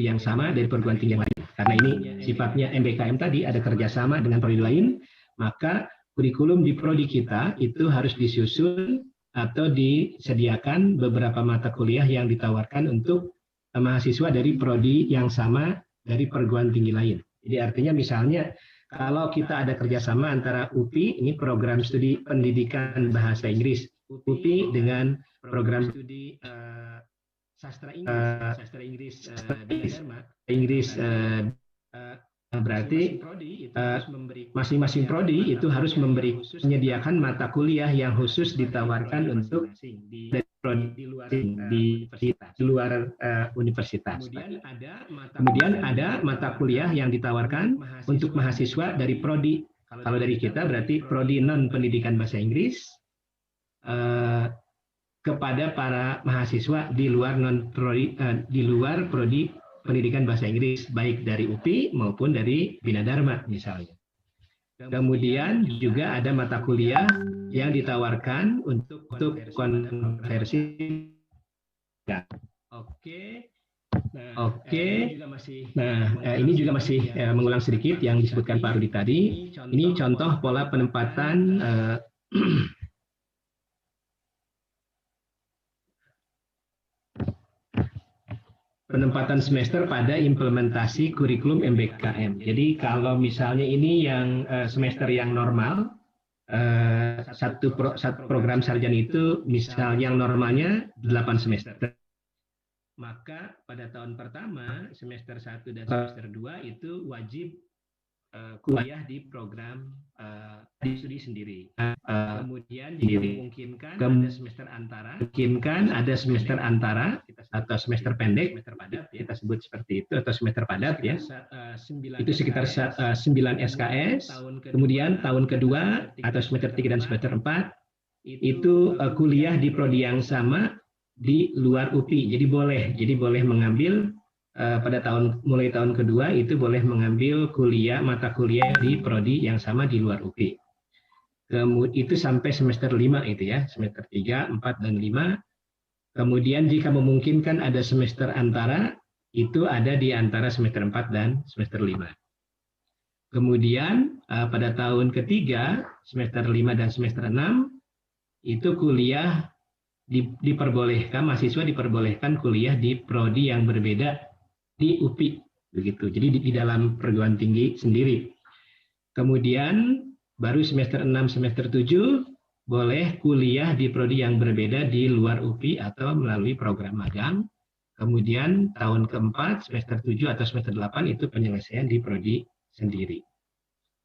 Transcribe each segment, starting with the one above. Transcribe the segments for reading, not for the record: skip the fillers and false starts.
yang sama dari perguruan tinggi lain. Karena ini sifatnya MBKM tadi ada kerjasama dengan prodi lain, maka kurikulum di prodi kita itu harus disusun atau disediakan beberapa mata kuliah yang ditawarkan untuk mahasiswa dari prodi yang sama dari perguruan tinggi lain. Jadi artinya misalnya kalau kita ada kerjasama antara UPI, ini program studi pendidikan bahasa Inggris, UPI dengan program studi sastra Inggris berarti masing-masing prodi itu harus menyediakan mata kuliah yang khusus ditawarkan untuk prodi di luar universitas. Kemudian ada mata kuliah yang ditawarkan untuk mahasiswa dari prodi. Kalau dari kita berarti prodi non pendidikan bahasa Inggris kepada para mahasiswa di luar prodi pendidikan bahasa Inggris, baik dari UPI maupun dari Bina Dharma misalnya. Kemudian juga ada mata kuliah yang ditawarkan untuk konversi. Ini juga masih mengulang sedikit yang disebutkan Pak Rudi tadi. Ini contoh pola penempatan penempatan semester pada implementasi kurikulum MBKM. Jadi kalau misalnya ini yang semester yang normal, satu program sarjana itu misalnya yang normalnya 8 semester. Maka pada tahun pertama, semester 1 dan semester 2 itu wajib kuliah di program studi sendiri. Kemudian dimungkinkan ada semester antara atau semester pendek, kita sebut seperti itu, atau semester padat ya. Itu sekitar 9 SKS. Kemudian tahun kedua atau semester 3 dan semester 4 itu kuliah di prodi yang sama di luar UPI. Jadi boleh mengambil pada mulai tahun kedua itu boleh mengambil mata kuliah di prodi yang sama di luar UPI. Itu sampai semester 5 itu ya, semester 3, 4, dan 5. Kemudian jika memungkinkan ada semester antara, itu ada di antara semester 4 dan semester 5. Kemudian pada tahun ketiga, semester 5 dan semester 6, itu kuliah mahasiswa diperbolehkan kuliah di prodi yang berbeda di UPI, begitu. Jadi di dalam perguruan tinggi sendiri. Kemudian baru semester 6, semester 7 boleh kuliah di prodi yang berbeda di luar UPI atau melalui program magang. Kemudian tahun keempat, semester 7 atau semester 8 itu penyelesaian di prodi sendiri.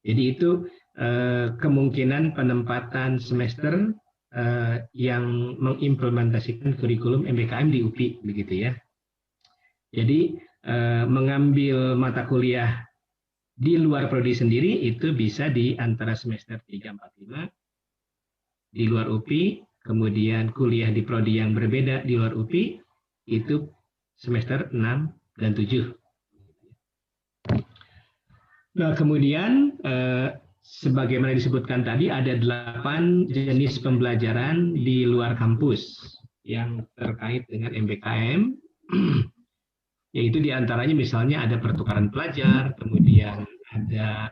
Jadi itu kemungkinan penempatan semester yang mengimplementasikan kurikulum MBKM di UPI, begitu ya. Jadi mengambil mata kuliah di luar prodi sendiri itu bisa di antara semester 3, 4, 5 di luar UPI, kemudian kuliah di prodi yang berbeda di luar UPI itu semester 6 dan 7. Nah, kemudian sebagaimana disebutkan tadi ada 8 jenis pembelajaran di luar kampus yang terkait dengan MBKM. Yaitu diantaranya misalnya ada pertukaran pelajar, kemudian ada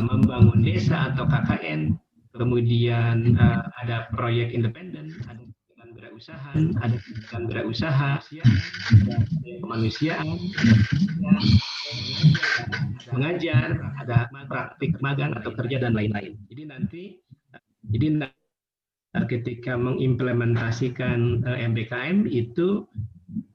membangun desa atau KKN, kemudian ada proyek independen, ada pendidikan berwirausahaan, ada pendidikan berwirausaha, ada kemanusiaan, mengajar, ada praktik magang atau kerja dan lain-lain. Jadi nanti ketika mengimplementasikan MBKM itu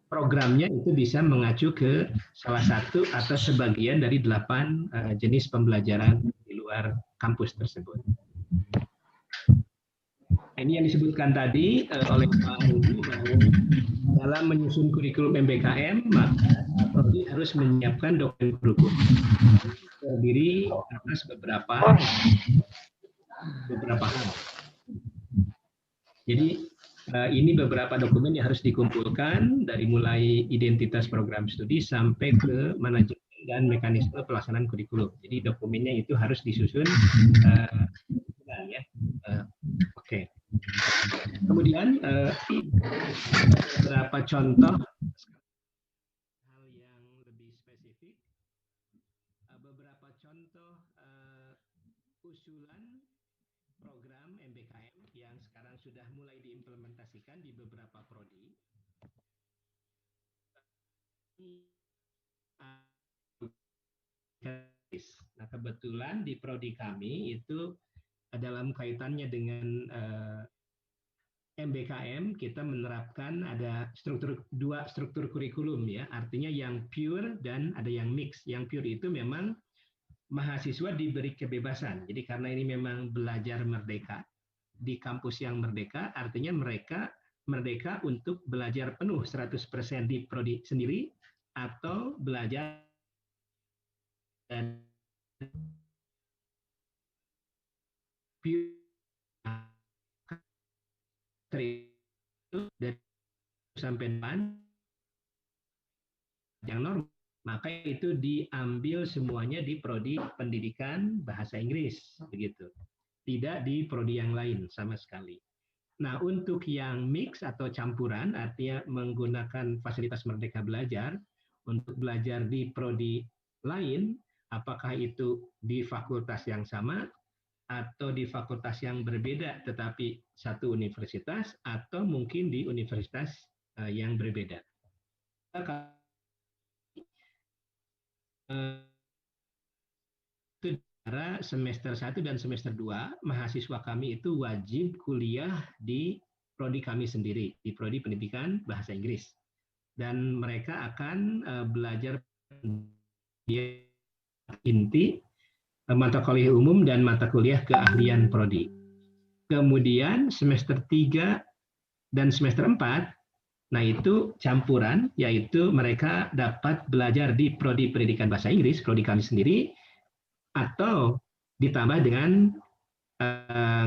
programnya itu bisa mengacu ke salah satu atau sebagian dari 8 jenis pembelajaran di luar kampus tersebut. Ini yang disebutkan tadi oleh Pak Rudi bahwa dalam menyusun kurikulum MBKM maka prodi harus menyiapkan dokumen kurikulum terdiri atas beberapa hal. Jadi ini beberapa dokumen yang harus dikumpulkan dari mulai identitas program studi sampai ke manajemen dan mekanisme pelaksanaan kurikulum. Jadi dokumennya itu harus disusun ya. Oke. Kemudian beberapa contoh hal yang spesifik, beberapa contoh usulan program MBKM yang sekarang sudah mulai diimplementasikan di beberapa prodi. Nah, kebetulan di prodi kami itu dalam kaitannya dengan MBKM kita menerapkan ada dua struktur kurikulum ya, artinya yang pure dan ada yang mix. Yang pure itu memang mahasiswa diberi kebebasan. Jadi karena ini memang belajar merdeka di kampus yang merdeka, artinya mereka merdeka untuk belajar penuh 100% di prodi sendiri atau belajar dan pure dari sampai depan yang normal, maka itu diambil semuanya di prodi pendidikan bahasa Inggris begitu, tidak di prodi yang lain sama sekali. Nah, untuk yang mix atau campuran, artinya menggunakan fasilitas Merdeka Belajar untuk belajar di prodi lain, apakah itu di fakultas yang sama atau di fakultas yang berbeda tetapi satu universitas, atau mungkin di universitas yang berbeda. Itu cara semester 1 dan semester 2 mahasiswa kami itu wajib kuliah di prodi kami sendiri, di prodi pendidikan bahasa Inggris, dan mereka akan belajar inti mata kuliah umum dan mata kuliah keahlian prodi. Kemudian semester 3 dan semester 4, nah itu campuran, yaitu mereka dapat belajar di prodi pendidikan bahasa Inggris, prodi kami sendiri, atau ditambah dengan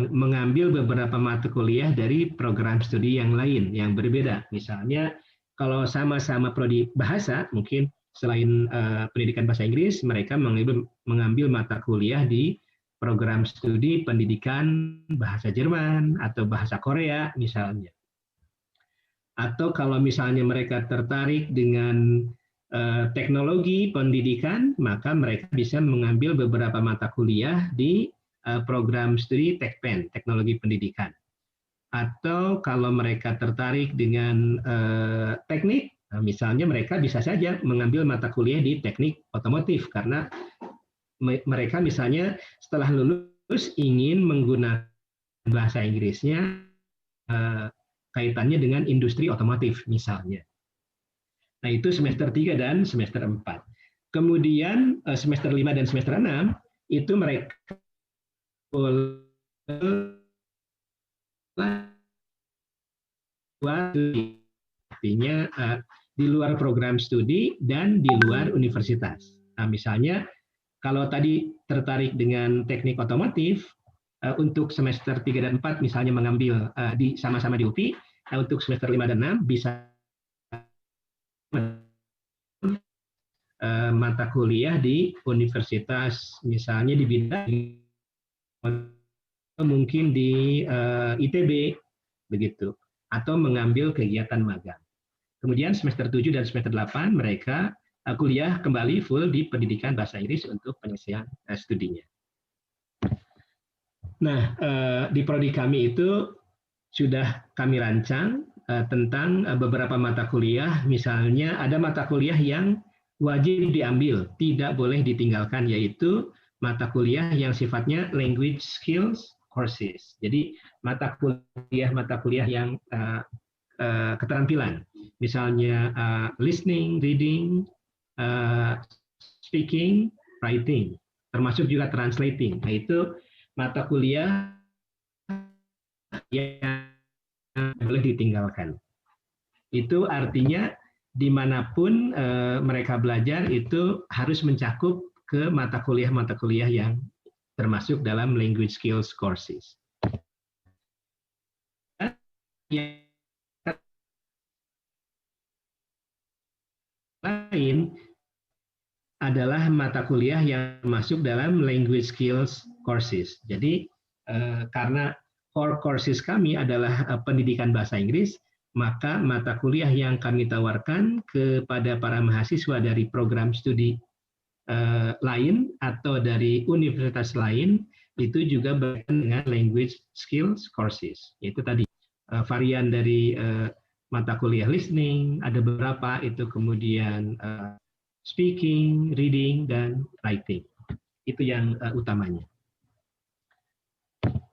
mengambil beberapa mata kuliah dari program studi yang lain, yang berbeda. Misalnya kalau sama-sama prodi bahasa, mungkin selain pendidikan bahasa Inggris, mereka mengambil mata kuliah di program studi pendidikan bahasa Jerman atau bahasa Korea misalnya. Atau kalau misalnya mereka tertarik dengan teknologi pendidikan, maka mereka bisa mengambil beberapa mata kuliah di program studi Tekpen, teknologi pendidikan. Atau kalau mereka tertarik dengan teknik, misalnya mereka bisa saja mengambil mata kuliah di teknik otomotif karena mereka misalnya setelah lulus ingin menggunakan bahasa Inggrisnya kaitannya dengan industri otomotif misalnya. Nah, itu semester 3 dan semester 4. Kemudian semester 5 dan semester 6 itu mereka artinya di luar program studi dan di luar universitas. Nah, misalnya kalau tadi tertarik dengan teknik otomotif, untuk semester 3 dan 4 misalnya mengambil sama-sama di UPI, untuk semester 5 dan 6 bisa mata kuliah di universitas, misalnya di bidang mungkin di ITB, begitu, atau mengambil kegiatan magang. Kemudian semester 7 dan semester 8 mereka kuliah kembali full di pendidikan bahasa Inggris untuk penyelesaian studinya. Nah, di prodi kami itu sudah kami rancang tentang beberapa mata kuliah, misalnya ada mata kuliah yang wajib diambil, tidak boleh ditinggalkan, yaitu mata kuliah yang sifatnya language skills courses. Jadi mata kuliah yang keterampilan, misalnya listening, reading, speaking, writing, termasuk juga translating. Nah, itu mata kuliah yang boleh ditinggalkan. Itu artinya dimanapun mereka belajar itu harus mencakup ke mata kuliah yang termasuk dalam language skills courses. Lain adalah mata kuliah yang masuk dalam language skills courses. Jadi karena core courses kami adalah pendidikan bahasa Inggris, maka mata kuliah yang kami tawarkan kepada para mahasiswa dari program studi lain atau dari universitas lain itu juga berkaitan dengan language skills courses. Itu tadi varian dari mata kuliah listening, ada beberapa itu kemudian speaking, reading, dan writing. Itu yang utamanya.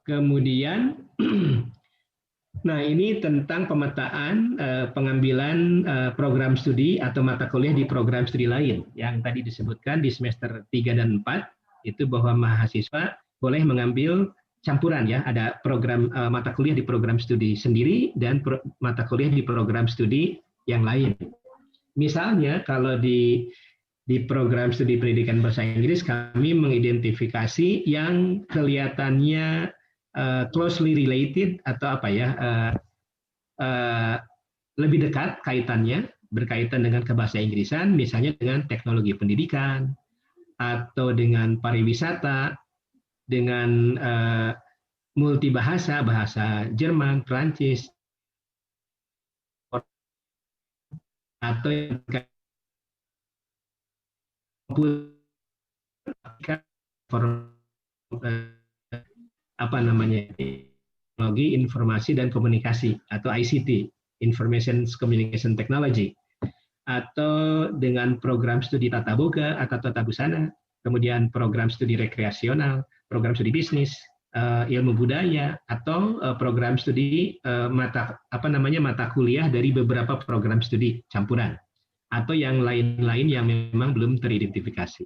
Kemudian, nah ini tentang pemetaan pengambilan program studi atau mata kuliah di program studi lain. Yang tadi disebutkan di semester 3 dan 4, itu bahwa mahasiswa boleh mengambil campuran ya, ada program mata kuliah di program studi sendiri dan mata kuliah di program studi yang lain. Misalnya kalau di program studi pendidikan bahasa Inggris kami mengidentifikasi yang kelihatannya closely related atau apa ya, lebih dekat kaitannya, berkaitan dengan kebahasa Inggrisan, misalnya dengan teknologi pendidikan atau dengan pariwisata, dengan multibahasa, bahasa Jerman, Prancis, atau yang apa namanya, teknologi informasi dan komunikasi atau ICT, Information Communication Technology, atau dengan program studi tata boga atau tata busana, kemudian program studi rekreasional, program studi bisnis, ilmu budaya, atau program studi mata kuliah dari beberapa program studi campuran, atau yang lain-lain yang memang belum teridentifikasi.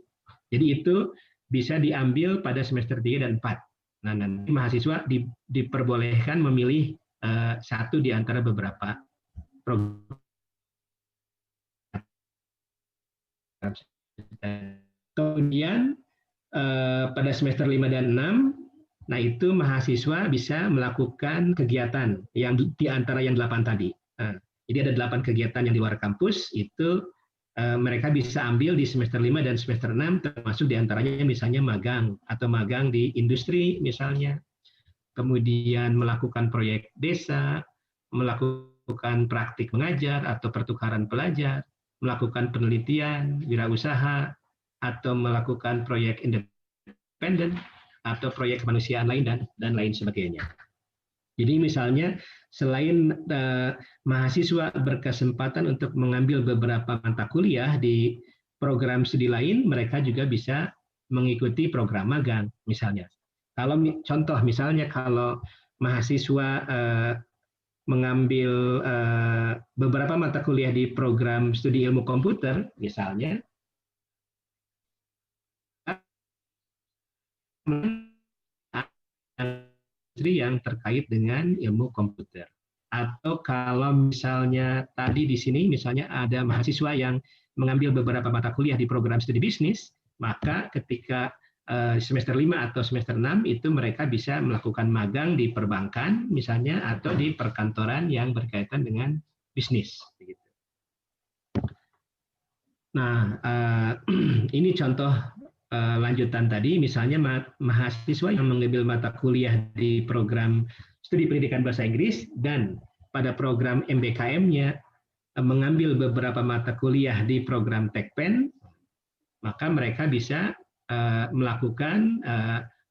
Jadi itu bisa diambil pada semester 3 dan 4. Nah, nanti mahasiswa diperbolehkan memilih satu di antara beberapa program. Kemudian pada semester 5 dan 6, nah itu mahasiswa bisa melakukan kegiatan yang di antara yang 8 tadi. Jadi ada 8 kegiatan yang di luar kampus, itu mereka bisa ambil di semester 5 dan semester 6, termasuk diantaranya misalnya magang, atau magang di industri misalnya, kemudian melakukan proyek desa, melakukan praktik mengajar atau pertukaran pelajar, melakukan penelitian, wirausaha, atau melakukan proyek independen, atau proyek kemanusiaan lain, dan lain sebagainya. Jadi misalnya selain mahasiswa berkesempatan untuk mengambil beberapa mata kuliah di program studi lain, mereka juga bisa mengikuti program magang misalnya. Kalau contoh misalnya kalau mahasiswa mengambil beberapa mata kuliah di program studi ilmu komputer misalnya, yang terkait dengan ilmu komputer. Atau kalau misalnya tadi di sini misalnya ada mahasiswa yang mengambil beberapa mata kuliah di program studi bisnis, maka ketika semester 5 atau semester 6 itu mereka bisa melakukan magang di perbankan misalnya, atau di perkantoran yang berkaitan dengan bisnis. Nah, ini contoh lanjutan tadi, misalnya mahasiswa yang mengambil mata kuliah di program studi pendidikan bahasa Inggris dan pada program MBKM-nya mengambil beberapa mata kuliah di program Tekpen, maka mereka bisa melakukan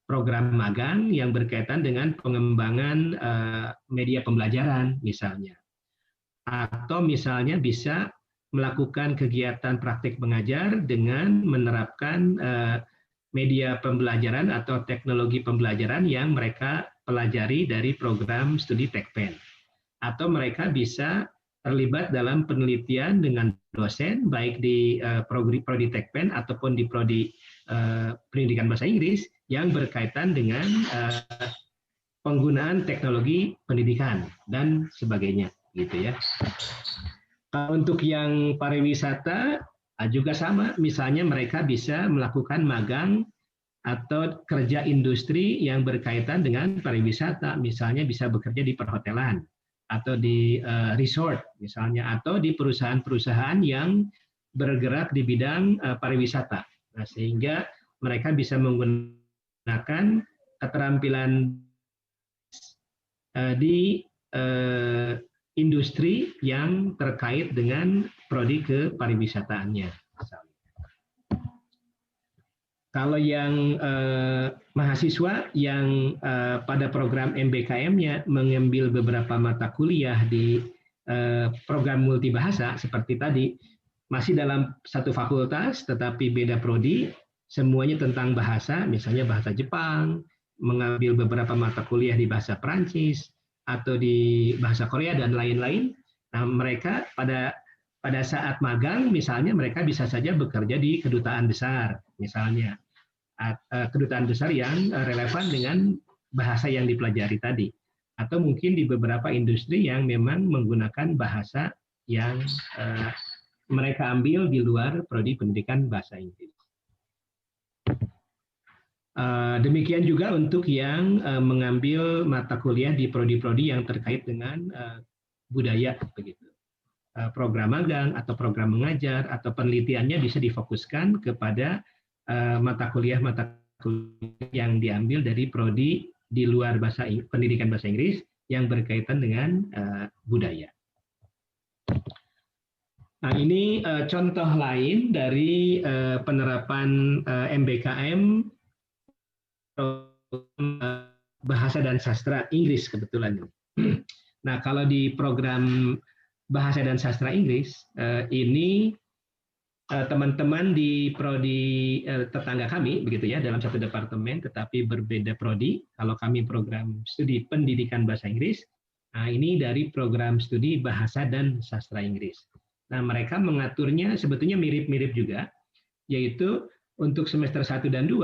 program magang yang berkaitan dengan pengembangan media pembelajaran misalnya. Atau misalnya bisa melakukan kegiatan praktik mengajar dengan menerapkan media pembelajaran atau teknologi pembelajaran yang mereka pelajari dari program studi Tekpen. Atau mereka bisa terlibat dalam penelitian dengan dosen, baik di prodi Tekpen ataupun di prodi pendidikan bahasa Inggris yang berkaitan dengan penggunaan teknologi pendidikan dan sebagainya, gitu ya. Untuk yang pariwisata juga sama, misalnya mereka bisa melakukan magang atau kerja industri yang berkaitan dengan pariwisata, misalnya bisa bekerja di perhotelan atau di resort misalnya, atau di perusahaan-perusahaan yang bergerak di bidang pariwisata. Nah, sehingga mereka bisa menggunakan keterampilan di industri yang terkait dengan prodi kepariwisataannya. Kalau yang mahasiswa yang pada program MBKM-nya mengambil beberapa mata kuliah di program multibahasa seperti tadi, masih dalam satu fakultas tetapi beda prodi, semuanya tentang bahasa, misalnya bahasa Jepang, mengambil beberapa mata kuliah di bahasa Perancis atau di bahasa Korea dan lain-lain. Nah, mereka pada saat magang misalnya mereka bisa saja bekerja di kedutaan besar misalnya, kedutaan besar yang relevan dengan bahasa yang dipelajari tadi, atau mungkin di beberapa industri yang memang menggunakan bahasa yang mereka ambil di luar prodi pendidikan bahasa Inggris. Demikian juga untuk yang mengambil mata kuliah di prodi-prodi yang terkait dengan budaya begitu. Program magang atau program mengajar atau penelitiannya bisa difokuskan kepada mata kuliah yang diambil dari prodi di luar pendidikan bahasa Inggris yang berkaitan dengan budaya. Nah, ini contoh lain dari penerapan MBKM bahasa dan sastra Inggris kebetulan. Nah, kalau di program bahasa dan sastra Inggris ini teman-teman di prodi tetangga kami begitu ya, dalam satu departemen tetapi berbeda prodi. Kalau kami program studi pendidikan bahasa Inggris, nah ini dari program studi bahasa dan sastra Inggris. Nah, mereka mengaturnya sebetulnya mirip-mirip juga, yaitu untuk semester 1 dan 2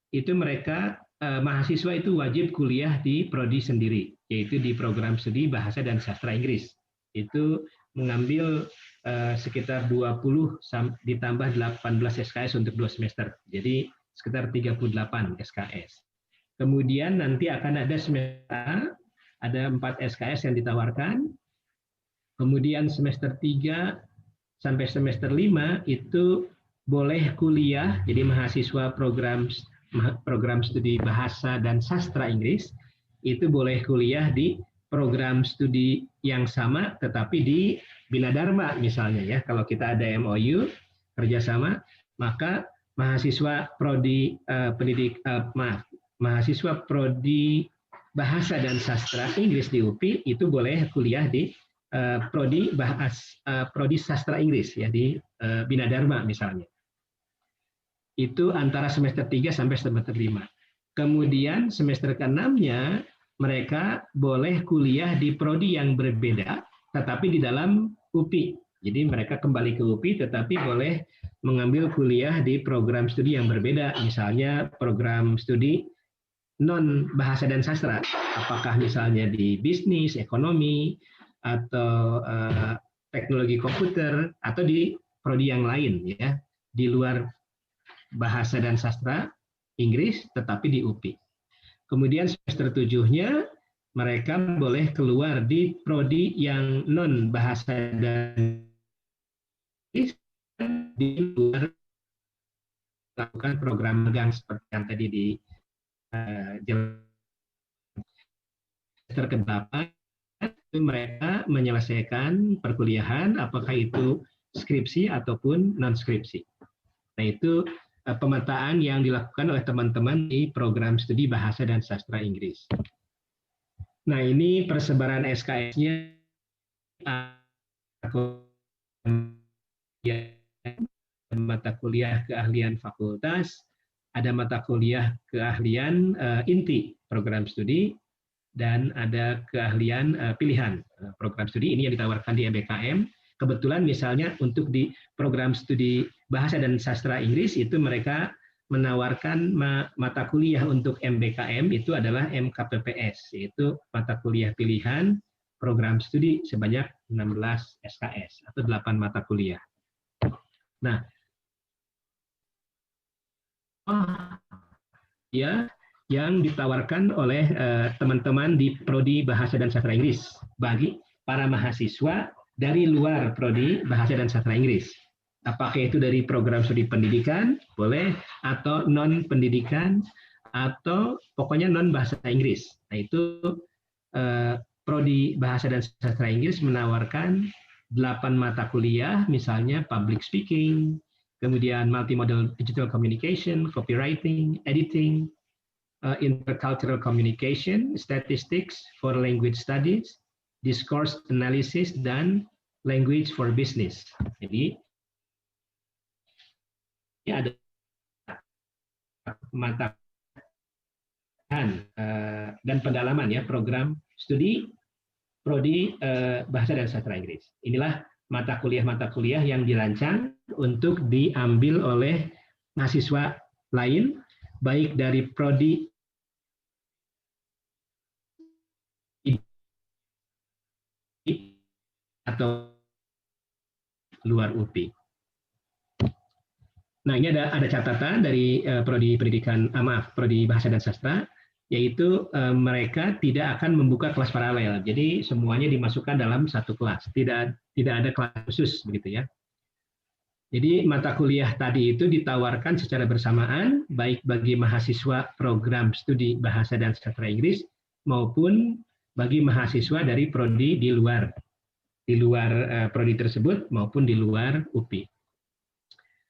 itu mereka mahasiswa itu wajib kuliah di prodi sendiri, yaitu di program studi bahasa dan sastra Inggris. Itu mengambil sekitar 20 ditambah 18 SKS untuk 2 semester. Jadi sekitar 38 SKS. Kemudian nanti akan ada semester A, ada 4 SKS yang ditawarkan. Kemudian semester 3 sampai semester 5 itu boleh kuliah, jadi mahasiswa program studi bahasa dan sastra Inggris itu boleh kuliah di program studi yang sama tetapi di Bina Dharma misalnya ya. Kalau kita ada MOU kerjasama, maka mahasiswa prodi mahasiswa prodi bahasa dan sastra Inggris di UPI itu boleh kuliah di prodi sastra Inggris ya di Bina Dharma misalnya. Itu antara semester 3 sampai semester 5. Kemudian semester ke-6-nya mereka boleh kuliah di prodi yang berbeda tetapi di dalam UPI. Jadi mereka kembali ke UPI tetapi boleh mengambil kuliah di program studi yang berbeda, misalnya program studi non bahasa dan sastra. Apakah misalnya di bisnis, ekonomi, atau teknologi komputer, atau di prodi yang lain ya, di luar bahasa dan sastra Inggris tetapi di UPI. Kemudian semester 7-nya mereka boleh keluar di prodi yang non bahasa dan di luar melakukan program magang seperti yang tadi di semester ke-8 itu mereka menyelesaikan perkuliahan apakah itu skripsi ataupun non skripsi. Nah, itu pemetaan yang dilakukan oleh teman-teman di program studi bahasa dan sastra Inggris. Nah, ini persebaran SKS-nya mata kuliah keahlian fakultas, ada mata kuliah keahlian inti program studi, dan ada keahlian pilihan program studi. Ini yang ditawarkan di MBKM. Kebetulan misalnya untuk di program studi bahasa dan sastra Inggris itu mereka menawarkan mata kuliah untuk MBKM itu adalah MKPPS, yaitu mata kuliah pilihan program studi sebanyak 16 SKS atau 8 mata kuliah. Nah, ya yang ditawarkan oleh teman-teman di prodi bahasa dan sastra Inggris bagi para mahasiswa dari luar prodi bahasa dan sastra Inggris. Apakah itu dari program studi pendidikan, boleh, atau non pendidikan, atau pokoknya non bahasa Inggris. Nah, itu Prodi Bahasa dan Sastra Inggris menawarkan 8 mata kuliah, misalnya public speaking, kemudian multimodal digital communication, copywriting, editing, intercultural communication, statistics for language studies, discourse analysis, dan language for business. Jadi ini ada mata dan pendalaman ya program studi prodi bahasa dan sastra Inggris. Inilah mata kuliah yang dirancang untuk diambil oleh mahasiswa lain, baik dari prodi atau luar UPI. Nah, ini ada catatan dari prodi bahasa dan sastra, yaitu mereka tidak akan membuka kelas paralel. Jadi semuanya dimasukkan dalam satu kelas, tidak ada kelas khusus begitu ya. Jadi mata kuliah tadi itu ditawarkan secara bersamaan baik bagi mahasiswa program studi bahasa dan sastra Inggris maupun bagi mahasiswa dari prodi di luar prodi tersebut maupun di luar UPI.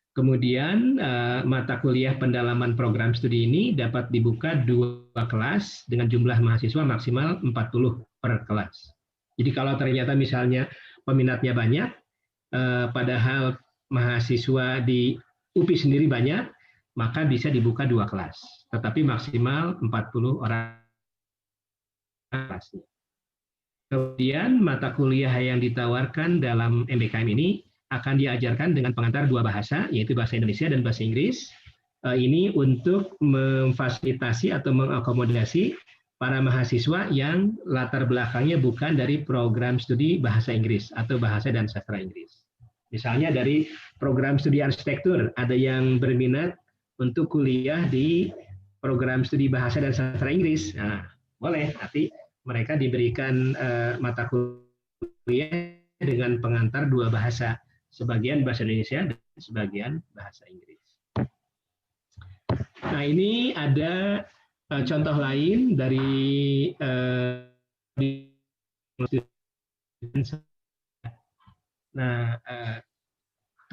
Kemudian mata kuliah pendalaman program studi ini dapat dibuka 2 kelas dengan jumlah mahasiswa maksimal 40 per kelas. Jadi kalau ternyata misalnya peminatnya banyak, padahal mahasiswa di UPI sendiri banyak, maka bisa dibuka 2 kelas, tetapi maksimal 40 orang kelasnya. Kemudian mata kuliah yang ditawarkan dalam MBKM ini akan diajarkan dengan pengantar 2 bahasa, yaitu bahasa Indonesia dan bahasa Inggris. Ini untuk memfasilitasi atau mengakomodasi para mahasiswa yang latar belakangnya bukan dari program studi bahasa Inggris atau bahasa dan sastra Inggris. Misalnya dari program studi arsitektur, ada yang berminat untuk kuliah di program studi bahasa dan sastra Inggris. Nah, boleh, nanti mereka diberikan mata kuliah dengan pengantar 2 bahasa. Sebagian bahasa Indonesia dan sebagian bahasa Inggris. Nah, ini ada contoh lain dari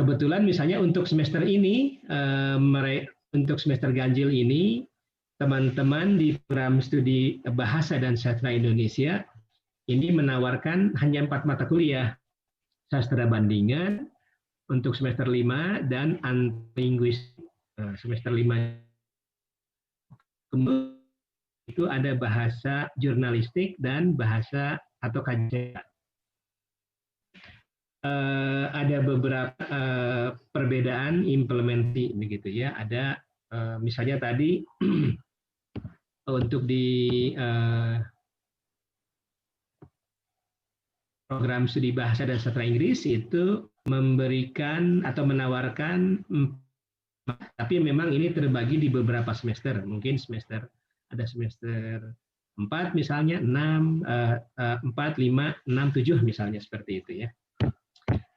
kebetulan misalnya untuk semester ini, untuk semester ganjil ini, teman-teman di program studi bahasa dan sastra Indonesia ini menawarkan hanya 4 mata kuliah. Sastra bandingan untuk semester 5 dan linguistik semester 5. Kemudian itu ada bahasa jurnalistik dan bahasa atau kajian. Ada beberapa perbedaan implementasi begitu ya. Ada misalnya tadi untuk di program studi bahasa dan sastra Inggris itu memberikan atau menawarkan, tapi memang ini terbagi di beberapa semester. Mungkin ada semester 4 misalnya, 6, 4, 5, 6, 7 misalnya seperti itu ya.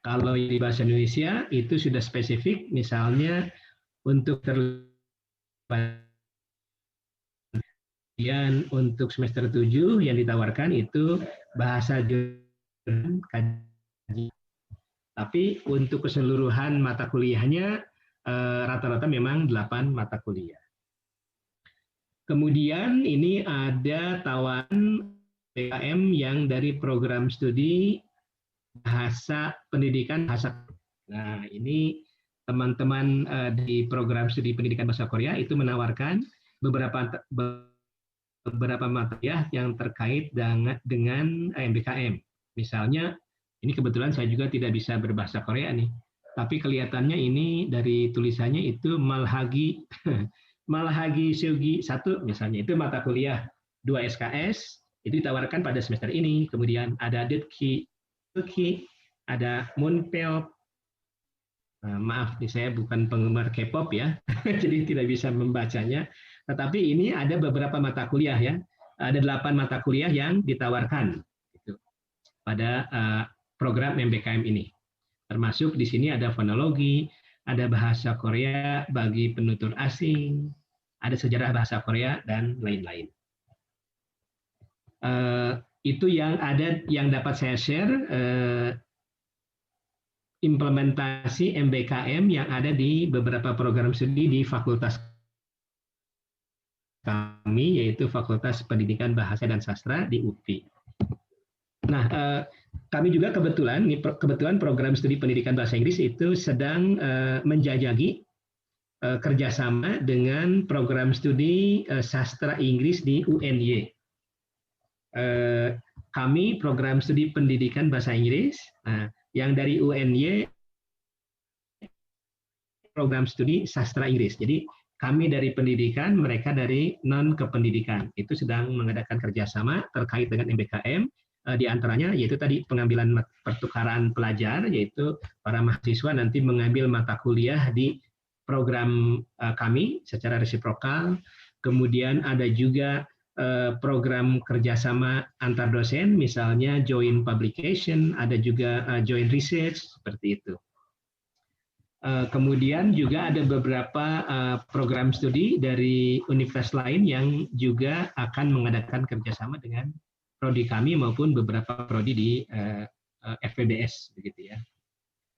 Kalau di bahasa Indonesia itu sudah spesifik, misalnya untuk kemudian untuk semester 7 yang ditawarkan itu bahasa kaji. Tapi untuk keseluruhan mata kuliahnya rata-rata memang 8 mata kuliah. Kemudian ini ada tawaran PKM yang dari program studi bahasa pendidikan bahasa. Nah, ini teman-teman di program studi pendidikan bahasa Korea itu menawarkan beberapa mata kuliah yang terkait dengan MBKM. Misalnya, ini kebetulan saya juga tidak bisa berbahasa Korea nih, tapi kelihatannya ini dari tulisannya itu Malhagi Seugi 1 misalnya, itu mata kuliah 2 SKS, itu ditawarkan pada semester ini. Kemudian ada Detki, ada Munpel. Maaf, saya bukan penggemar K-pop ya, jadi tidak bisa membacanya. Tetapi ini ada beberapa mata kuliah ya, ada 8 mata kuliah yang ditawarkan pada program MBKM ini. Termasuk di sini ada fonologi, ada bahasa Korea bagi penutur asing, ada sejarah bahasa Korea, dan lain-lain. Itu yang ada yang dapat saya share implementasi MBKM yang ada di beberapa program studi di fakultas kami, yaitu Fakultas Pendidikan Bahasa dan Sastra di UPI. Nah, kami juga kebetulan program studi pendidikan bahasa Inggris itu sedang menjajaki kerjasama dengan program studi sastra Inggris di UNY. Kami program studi pendidikan bahasa Inggris, yang dari UNY program studi sastra Inggris. Jadi kami dari pendidikan, mereka dari non kependidikan. Itu sedang mengadakan kerjasama terkait dengan MBKM. Di antaranya yaitu tadi pengambilan pertukaran pelajar, yaitu para mahasiswa nanti mengambil mata kuliah di program kami secara resiprokal. Kemudian ada juga program kerjasama antar dosen, misalnya joint publication, ada juga joint research, seperti itu. Kemudian juga ada beberapa program studi dari universitas lain yang juga akan mengadakan kerjasama dengan prodi kami maupun beberapa prodi di FPBS, begitu ya.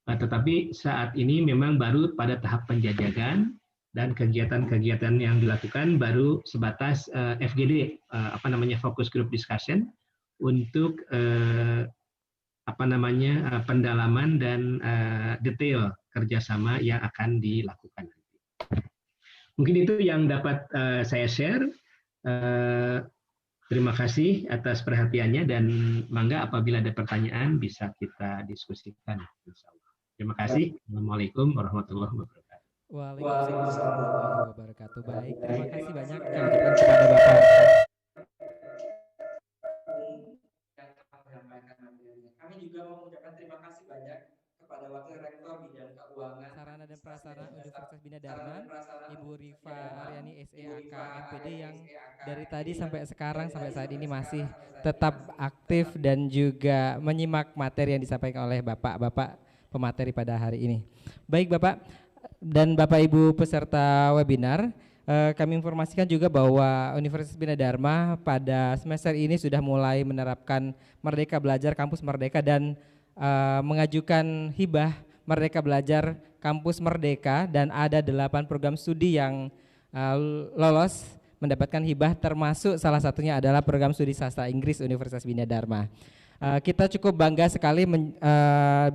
Tetapi saat ini memang baru pada tahap penjajakan dan kegiatan-kegiatan yang dilakukan baru sebatas FGD, focus group discussion untuk pendalaman dan detail kerjasama yang akan dilakukan. Mungkin itu yang dapat saya share. Terima kasih atas perhatiannya dan mangga apabila ada pertanyaan bisa kita diskusikan. Terima kasih. Assalamualaikum warahmatullahi wabarakatuh. Waalaikumsalam warahmatullahi wabarakatuh. Baik, terima kasih banyak kami ucapkan kepada Bapak. Kami juga mau mengucapkan terima kasih banyak kepada Wakil Rektor Bidang Keuangan Sarana dan Prasarana Universitas Bina Dharma, Ibu Rifa Aryani SEAK MPD, yang dari tadi sampai sekarang sampai saat ini masih tetap aktif dan juga menyimak materi yang disampaikan oleh Bapak-bapak pemateri pada hari ini. Baik Bapak dan Bapak Ibu peserta webinar, kami informasikan juga bahwa Universitas Bina Dharma pada semester ini sudah mulai menerapkan Merdeka Belajar Kampus Merdeka dan mengajukan hibah Merdeka Belajar Kampus Merdeka, dan ada 8 program studi yang lolos mendapatkan hibah, termasuk salah satunya adalah program studi sastra Inggris Universitas Bina Dharma. Kita cukup bangga sekali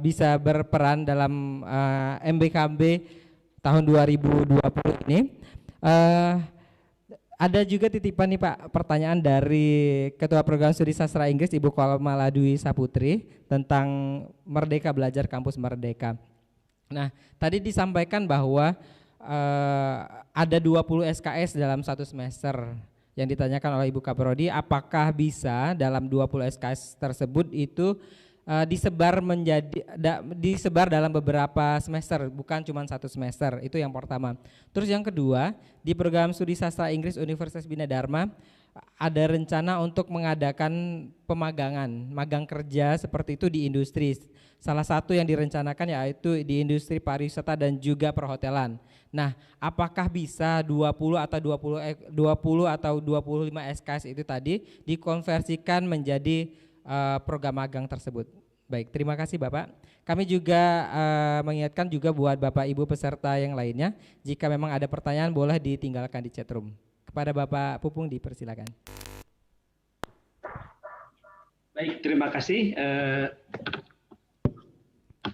bisa berperan dalam MBKB tahun 2020 ini. Ada juga titipan nih Pak, pertanyaan dari Ketua Program Studi Sastra Inggris Ibu Kolamala Dwi Saputri tentang Merdeka Belajar Kampus Merdeka. Nah, tadi disampaikan bahwa ada 20 SKS dalam satu semester. Yang ditanyakan oleh Ibu Kaprodi, apakah bisa dalam 20 SKS tersebut itu disebar dalam beberapa semester, bukan cuma satu semester. Itu yang pertama. Terus yang kedua, di program studi sastra Inggris Universitas Bina Dharma ada rencana untuk mengadakan magang kerja seperti itu di industri. Salah satu yang direncanakan yaitu di industri pariwisata dan juga perhotelan. Nah, apakah bisa 20 atau 25 SKS itu tadi dikonversikan menjadi program magang tersebut? Baik, terima kasih Bapak. Kami juga mengingatkan juga buat Bapak Ibu peserta yang lainnya, jika memang ada pertanyaan boleh ditinggalkan di chatroom. Kepada Bapak Pupung dipersilakan. Baik, terima kasih.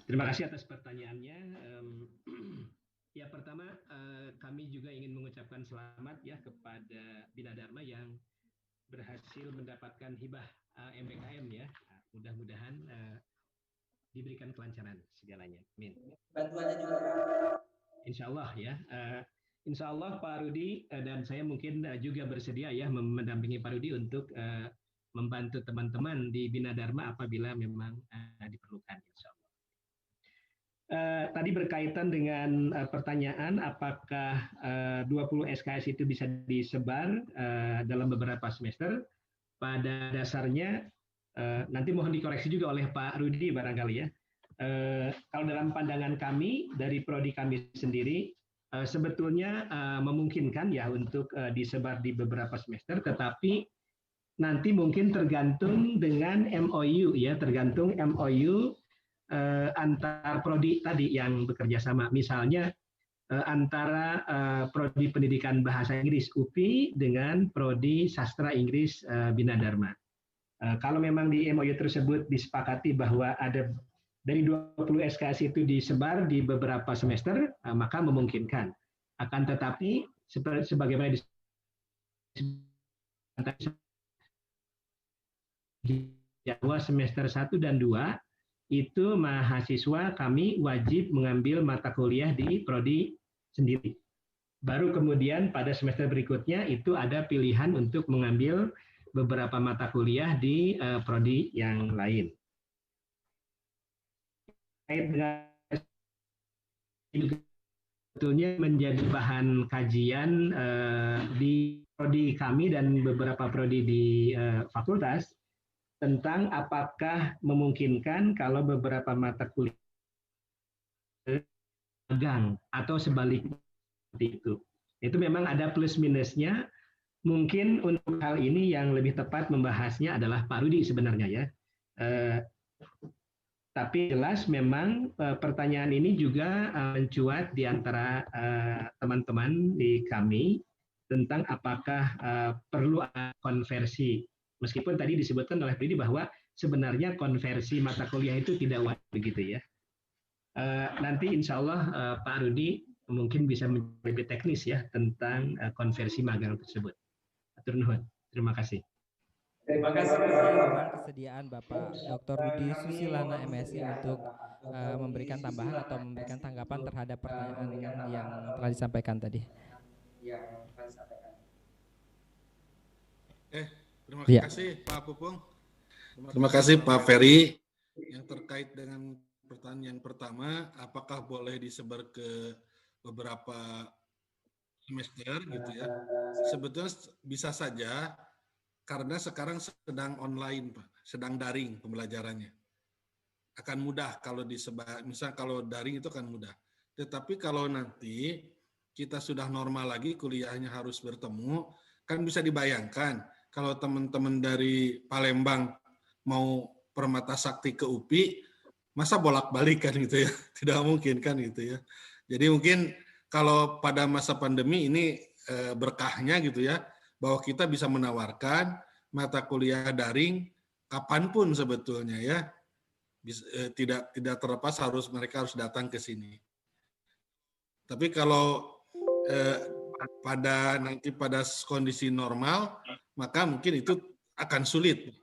Terima kasih atas pertanyaannya. Ya, pertama kami juga ingin mengucapkan selamat ya kepada Bina Dharma yang berhasil mendapatkan hibah MBKM ya. Mudah-mudahan diberikan kelancaran segalanya. Amin. Bantuannya juga. Insya Allah ya. Insya Allah Pak Rudi dan saya mungkin juga bersedia ya mendampingi Pak Rudi untuk membantu teman-teman di Bina Dharma apabila memang diperlukan. Insya Allah. Tadi berkaitan dengan pertanyaan apakah 20 SKS itu bisa disebar dalam beberapa semester. Pada dasarnya nanti mohon dikoreksi juga oleh Pak Rudi barangkali ya. Kalau dalam pandangan kami dari prodi kami sendiri sebetulnya memungkinkan ya untuk disebar di beberapa semester, tetapi nanti mungkin tergantung dengan MOU ya, tergantung MOU antar prodi tadi yang bekerja sama. Misalnya antara prodi pendidikan bahasa Inggris UPI dengan prodi sastra Inggris Bina Dharma. Kalau memang di MOU tersebut disepakati bahwa ada dari 20 SKS itu disebar di beberapa semester, maka memungkinkan. Akan tetapi sebagaimana Jawa semester 1 dan 2 itu mahasiswa kami wajib mengambil mata kuliah di prodi sendiri. Baru kemudian pada semester berikutnya itu ada pilihan untuk mengambil beberapa mata kuliah di prodi yang lain. Sebetulnya menjadi bahan kajian di prodi kami dan beberapa prodi di fakultas tentang apakah memungkinkan kalau beberapa mata kuliah magang atau sebaliknya itu. Itu memang ada plus minusnya. Mungkin untuk hal ini yang lebih tepat membahasnya adalah Pak Rudi sebenarnya ya. Tapi jelas memang pertanyaan ini juga mencuat di antara teman-teman di kami tentang apakah perlu konversi. Meskipun tadi disebutkan oleh Rudi bahwa sebenarnya konversi mata kuliah itu tidak wajib begitu ya. Nanti insya Allah Pak Rudi mungkin bisa lebih teknis ya tentang konversi magang tersebut. Atur nuhun. Terima kasih. Terima kasih mohon kesediaan Bapak Dr. Rudi Susilana MSI untuk memberikan tambahan atau memberikan tanggapan terhadap pertanyaan yang telah disampaikan tadi. Terima kasih Pak Pupung. Terima kasih Pak Ferry. Yang terkait dengan pertanyaan yang pertama, apakah boleh disebar ke beberapa semester gitu ya? Sebetulnya bisa saja, karena sekarang sedang online Pak, sedang daring pembelajarannya. Akan mudah kalau disebar, misal kalau daring itu akan mudah. Tetapi kalau nanti kita sudah normal lagi, kuliahnya harus bertemu, kan bisa dibayangkan kalau teman-teman dari Palembang mau Permata Sakti ke UPI, masa bolak-balik kan gitu ya, tidak mungkin kan gitu ya. Jadi mungkin kalau pada masa pandemi ini berkahnya gitu ya, bahwa kita bisa menawarkan mata kuliah daring kapanpun sebetulnya ya, tidak terlepas mereka harus datang ke sini. Tapi kalau pada kondisi normal, maka mungkin itu akan sulit.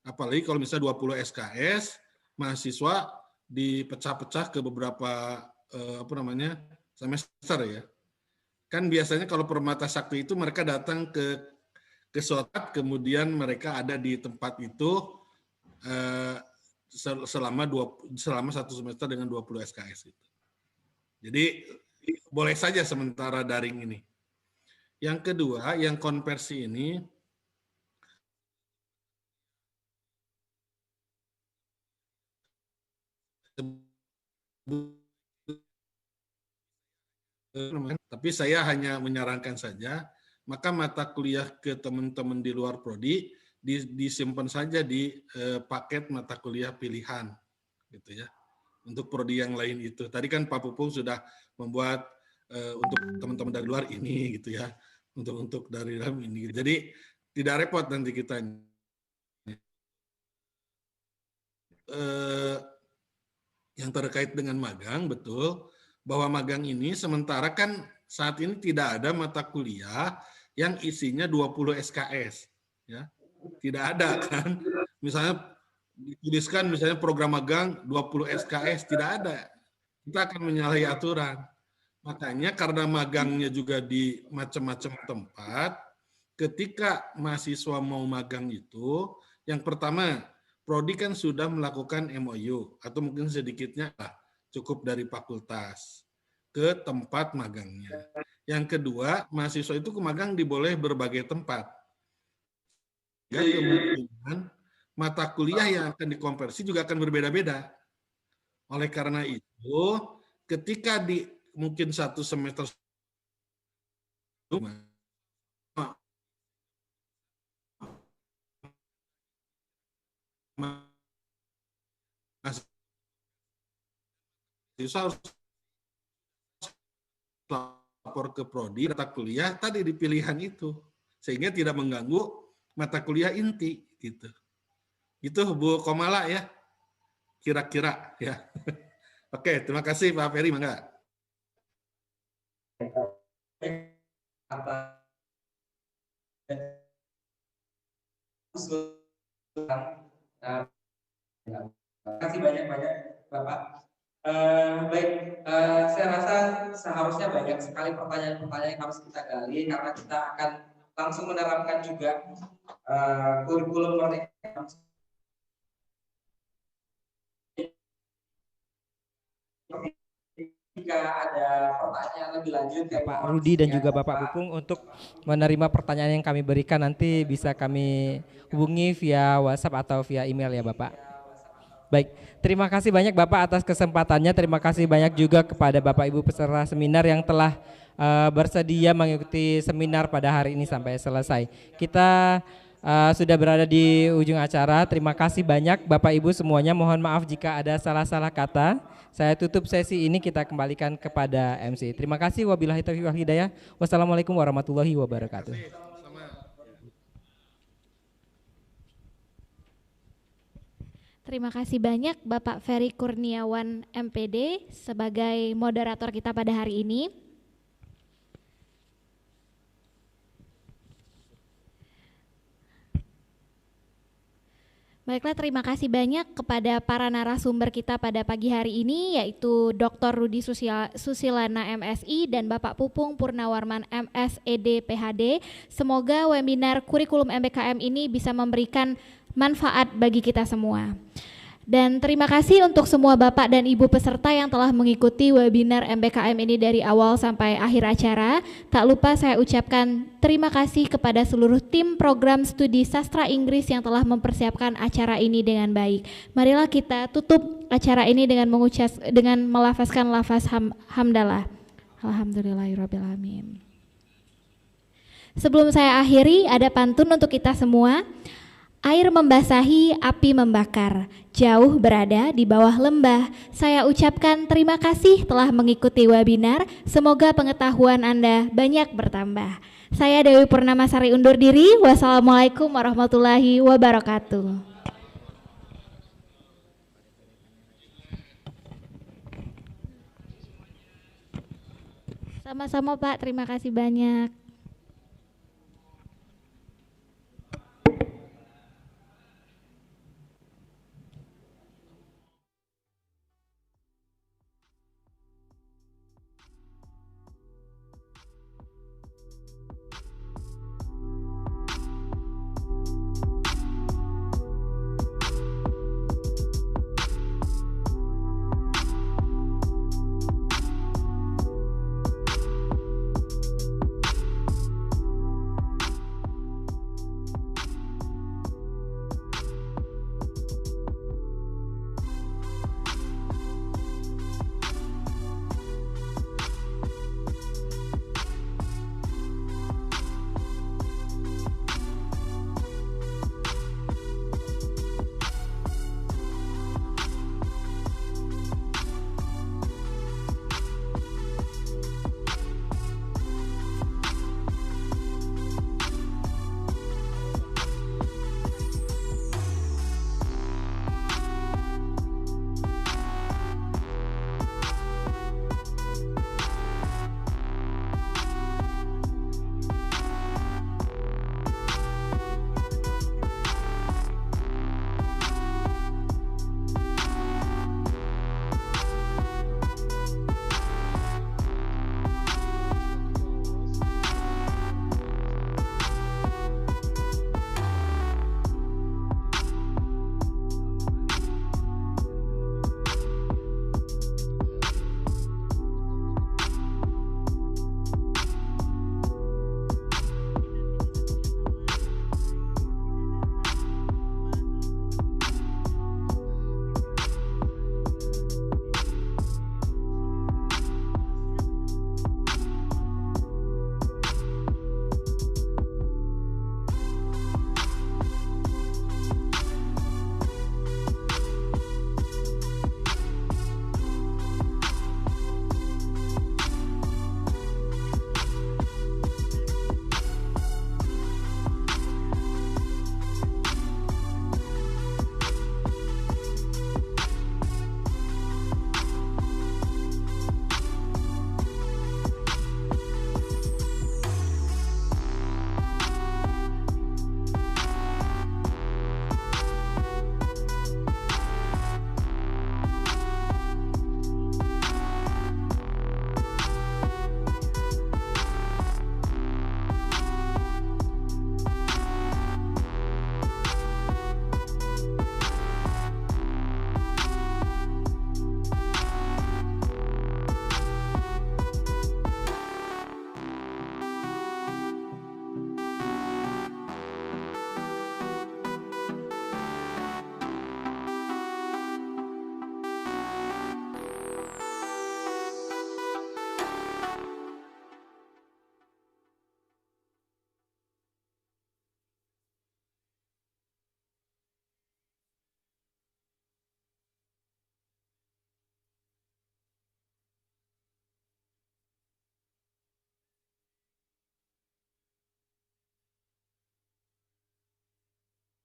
Apalagi kalau misalnya 20 SKS, mahasiswa dipecah-pecah ke beberapa semester ya. Kan biasanya kalau Permata Sakti itu mereka datang ke Sotat, kemudian mereka ada di tempat itu selama satu semester dengan 20 SKS itu. Jadi boleh saja sementara daring ini. Yang kedua, yang konversi ini tapi saya hanya menyarankan saja, maka mata kuliah ke teman-teman di luar prodi disimpan saja di paket mata kuliah pilihan, gitu ya. Untuk prodi yang lain itu. Tadi kan Pak Pupung sudah membuat untuk teman-teman dari luar ini, gitu ya. Untuk dari dalam ini. Jadi tidak repot nanti kita. Yang terkait dengan magang, betul, bahwa magang ini sementara kan saat ini tidak ada mata kuliah yang isinya 20 SKS. Ya. Tidak ada kan. Misalnya dituliskan misalnya program magang 20 SKS, tidak ada. Kita akan menyalahi aturan. Makanya karena magangnya juga di macam-macam tempat, ketika mahasiswa mau magang itu, yang pertama, Prodi kan sudah melakukan MOU, atau mungkin sedikitnya cukup dari fakultas ke tempat magangnya. Yang kedua, mahasiswa itu ke magang diboleh berbagai tempat. Ya, kemungkinan mata kuliah yang akan dikonversi juga akan berbeda-beda. Oleh karena itu, ketika di mungkin satu semester mahasiswa harus lapor ke prodi mata kuliah tadi di pilihan itu, sehingga tidak mengganggu mata kuliah inti gitu. Itu Bu Komala ya, kira-kira ya. Oke, terima kasih Pak Ferry, mangga. Terima kasih banyak-banyak Bapak. Baik, saya rasa seharusnya banyak sekali pertanyaan-pertanyaan yang harus kita gali karena kita akan langsung menerapkan juga kurikulum Merdeka. Jika ada pertanyaan lebih lanjut, Pak Rudi dan juga Bapak Pupung untuk menerima pertanyaan yang kami berikan nanti bisa kami hubungi via WhatsApp atau via email ya Bapak. Baik, terima kasih banyak Bapak atas kesempatannya. Terima kasih banyak juga kepada Bapak Ibu peserta seminar yang telah bersedia mengikuti seminar pada hari ini sampai selesai. Kita sudah berada di ujung acara. Terima kasih banyak Bapak Ibu semuanya. Mohon maaf jika ada salah-salah kata. Saya tutup sesi ini, kita kembalikan kepada MC. Terima kasih. Wabillahi taufiq wal hidayah. Wassalamualaikum warahmatullahi wabarakatuh. Terima kasih banyak Bapak Ferry Kurniawan MPD sebagai moderator kita pada hari ini. Baiklah, terima kasih banyak kepada para narasumber kita pada pagi hari ini, yaitu Dr. Rudi Susilana MSI dan Bapak Pupung Purnawarman MSED PhD. Semoga webinar kurikulum MBKM ini bisa memberikan manfaat bagi kita semua. Dan terima kasih untuk semua Bapak dan Ibu peserta yang telah mengikuti webinar MBKM ini dari awal sampai akhir acara. Tak lupa saya ucapkan terima kasih kepada seluruh tim program studi sastra Inggris yang telah mempersiapkan acara ini dengan baik. Marilah kita tutup acara ini dengan melafazkan lafaz hamdalah. Alhamdulillahirabbil alamin. Sebelum saya akhiri, ada pantun untuk kita semua. Air membasahi, api membakar, jauh berada di bawah lembah. Saya ucapkan terima kasih telah mengikuti webinar. Semoga pengetahuan Anda banyak bertambah. Saya Dewi Purnamasari undur diri. Wassalamualaikum warahmatullahi wabarakatuh. Sama-sama Pak, terima kasih banyak.